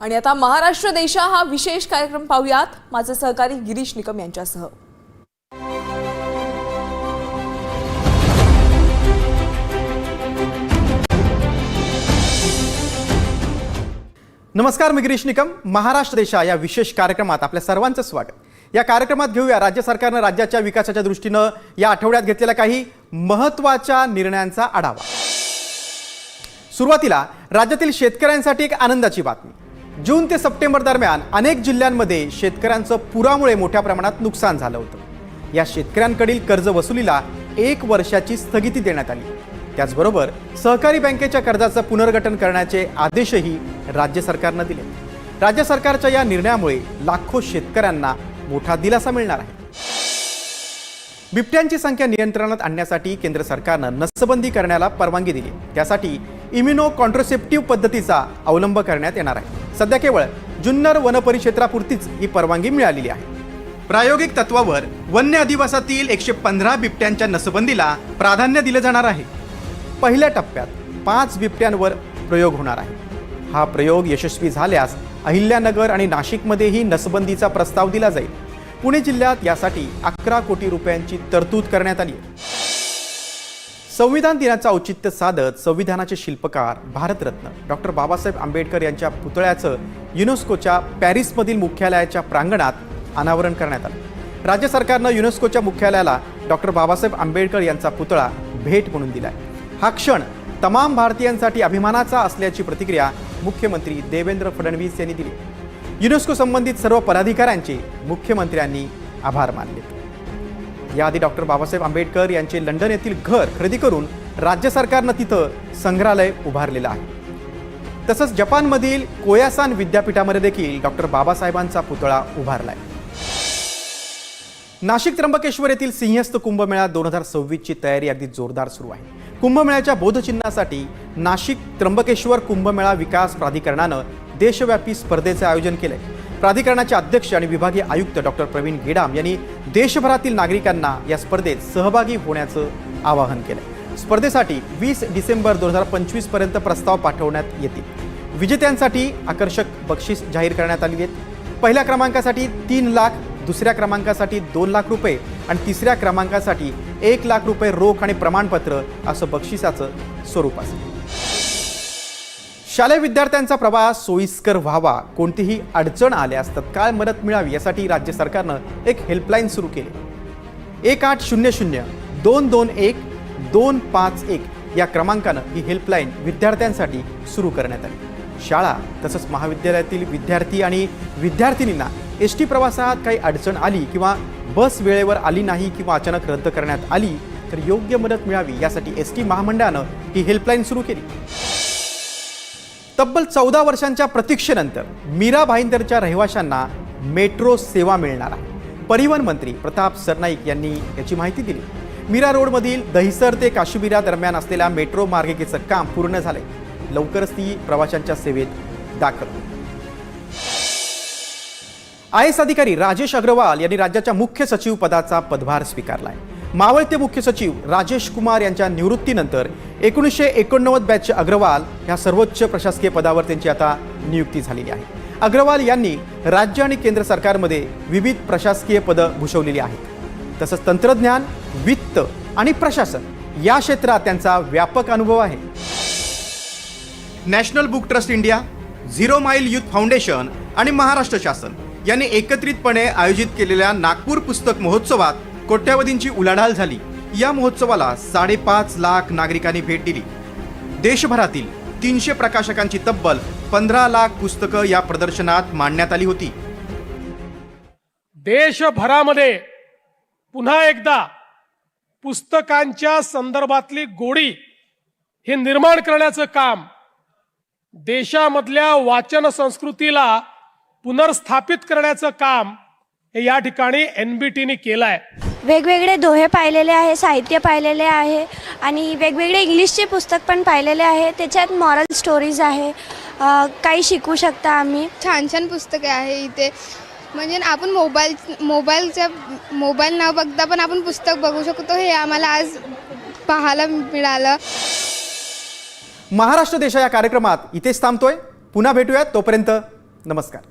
आणि आता महाराष्ट्र देशा हा विशेष कार्यक्रम पाहूयात माझे सहकारी गिरीश निकम यांच्यासह। नमस्कार, मी गिरीश निकम। महाराष्ट्र देशा या विशेष कार्यक्रमात आपल्या सर्वांचं स्वागत। या कार्यक्रमात घेऊया राज्य सरकारने राज्याच्या विकासाच्या दृष्टीने या आठवड्यात घेतलेल्या काही महत्त्वाच्या निर्णयांचा आढावा। सुरुवातीला राज्यातील शेतकऱ्यांसाठी एक आनंदाची बातमी। जून ते सप्टेंबर दरम्यान अनेक जिल्ह्यांमध्ये शेतकऱ्यांचं पुरामुळे मोठ्या प्रमाणात नुकसान झालं होतं। या शेतकऱ्यांकडील कर्ज वसुलीला 1 वर्षाची स्थगिती देण्यात आली। त्याचबरोबर सहकारी बँकेच्या कर्जाचं पुनर्गठन करण्याचे आदेशही राज्य सरकारने दिले। राज्य सरकारच्या या निर्णयामुळे लाखो शेतकऱ्यांना मोठा दिलासा मिळणार आहे। बिबट्यांची संख्या नियंत्रणात आणण्यासाठी केंद्र सरकारनं नसबंदी करण्याला परवानगी दिली। त्यासाठी इम्युनो कॉन्ट्रासेप्टिव्ह पद्धतीचा अवलंब करण्यात येणार आहे। सध्या केवळ जुन्नर वन परिक्षेत्रापुरतीच ही परवानगी मिळालेली आहे। प्रायोगिक तत्वावर वन्य अधिवासातील 115 बिबट्यांच्या नसबंदीला प्राधान्य दिले जाणार आहे। पहिल्या टप्प्यात 5 बिबट्यांवर प्रयोग होणार आहे। हा प्रयोग यशस्वी झाल्यास अहिल्यानगर आणि नाशिकमध्येही नसबंदीचा प्रस्ताव दिला जाईल। पुणे जिल्ह्यात यासाठी 11 कोटी रुपयांची तरतूद करण्यात आली आहे। संविधान दिनाचं औचित्य साधत संविधानाचे शिल्पकार भारतरत्न डॉक्टर बाबासाहेब आंबेडकर यांच्या पुतळ्याचं युनेस्कोच्या पॅरिसमधील मुख्यालयाच्या प्रांगणात अनावरण करण्यात आलं। राज्य सरकारनं युनेस्कोच्या मुख्यालयाला डॉक्टर बाबासाहेब आंबेडकर यांचा पुतळा भेट म्हणून दिलाय। हा क्षण तमाम भारतीयांसाठी अभिमानाचा असल्याची प्रतिक्रिया मुख्यमंत्री देवेंद्र फडणवीस यांनी दिली। युनेस्को संबंधित सर्व पदाधिकाऱ्यांचे मुख्यमंत्र्यांनी आभार मानले। याआधी डॉक्टर बाबासाहेब आंबेडकर यांचे लंडन येथील घर खरेदी करून राज्य सरकारनं तिथं संग्रहालय उभारलेलं आहे। तसंच जपानमधील कोयासान विद्यापीठामध्ये देखील डॉक्टर बाबासाहेबांचा पुतळा उभारलाय। नाशिक त्र्यंबकेश्वर येथील सिंहस्थ कुंभमेळा 2026 ची तयारी अगदी जोरदार सुरू आहे। कुंभमेळ्याच्या बोधचिन्हासाठी नाशिक त्र्यंबकेश्वर कुंभमेळा विकास प्राधिकरणानं देशव्यापी स्पर्धेचे आयोजन केले। प्राधिकरणाचे अध्यक्ष आणि विभागीय आयुक्त डॉक्टर प्रवीण गेडाम यांनी देशभरातील नागरिकांना या स्पर्धेत सहभागी होण्याचं आवाहन केलं। स्पर्धेसाठी 20 डिसेंबर 2025 पर्यंत प्रस्ताव पाठवण्यात येतील। विजेत्यांसाठी आकर्षक बक्षीस जाहीर करण्यात आली आहेत। पहिल्या क्रमांकासाठी 3 लाख, दुसऱ्या क्रमांकासाठी 2 लाख रुपये आणि तिसऱ्या क्रमांकासाठी 1 लाख रुपये रोख आणि प्रमाणपत्र असं बक्षिसाचं स्वरूप असेल। शालेय विद्यार्थ्यांचा प्रवास सोयीस्कर व्हावा, कोणतीही अडचण आल्यास तत्काळ मदत मिळावी यासाठी राज्य सरकारनं एक हेल्पलाईन सुरू केली। 1800-221-251 या क्रमांकानं ही हेल्पलाईन विद्यार्थ्यांसाठी सुरू करण्यात आली। शाळा तसंच महाविद्यालयातील विद्यार्थी आणि विद्यार्थिनींना एसटी प्रवासात काही अडचण आली किंवा बस वेळेवर आली नाही किंवा अचानक रद्द करण्यात आली तर योग्य मदत मिळावी यासाठी एसटी महामंडळानं ही हेल्पलाईन सुरू केली। तब्बल 14 वर्षांच्या प्रतीक्षेनंतर मीरा भाईंदरच्या रहिवाशांना मेट्रो सेवा मिळणार आहे। परिवहन मंत्री प्रताप सरनाईक यांनी याची माहिती दिली। मीरा रोडमधील दहिसर ते काश्मीरा दरम्यान असलेल्या मेट्रो मार्गिकेचं काम पूर्ण झालंय। लवकरच ती प्रवाशांच्या सेवेत दाखल होईल। IAS अधिकारी राजेश अग्रवाल यांनी राज्याच्या मुख्य सचिव पदाचा पदभार स्वीकारलाय। मावळते मुख्य सचिव राजेश कुमार यांच्या निवृत्तीनंतर 1989 बॅचचे अग्रवाल या सर्वोच्च प्रशासकीय पदावर त्यांची आता नियुक्ती झालेली आहे। अग्रवाल यांनी राज्य आणि केंद्र सरकारमध्ये विविध प्रशासकीय पदं भूषवलेली आहेत। तसंच तंत्रज्ञान, वित्त आणि प्रशासन या क्षेत्रात त्यांचा व्यापक अनुभव आहे। National book trust India, zero mile youth foundation आणि महाराष्ट्र शासन यांनी एकत्रितपणे आयोजित केलेल्या नागपूर पुस्तक महोत्सवात कोट्यावधींची उलाढाल झाली। या महोत्सवाला 5.5 लाख नागरिकांनी भेट दिली। देशभरातील 300 प्रकाशकांची तब्बल 15 लाख पुस्तकं या प्रदर्शनात मांडण्यात आली होती। देशभरामध्ये पुन्हा एकदा पुस्तकांच्या संदर्भातली गोडी हे निर्माण करण्याचं काम, देशामधल्या वाचन संस्कृतीला पुनर्स्थापित करण्याचं काम हे या ठिकाणी NBTने केलं आहे। वेगवेगळे दोहे पाहिलेले आहे, साहित्य पाहिलेले आहे आणि वेगवेगळे इंग्लिशचे पुस्तक पण पाहिलेले आहे। त्याच्यात मॉरल स्टोरीज आहे, काही शिकू शकता आम्ही। छान छान पुस्तके आहे इथे, म्हणजे आपण मोबाईल न बघता पण आपण पुस्तक बघू शकतो, हे आम्हाला आज पाहायला मिळालं। महाराष्ट्र देशा या कार्यक्रमात इथेच थांबतोय। पुन्हा भेटूयात, तोपर्यंत नमस्कार.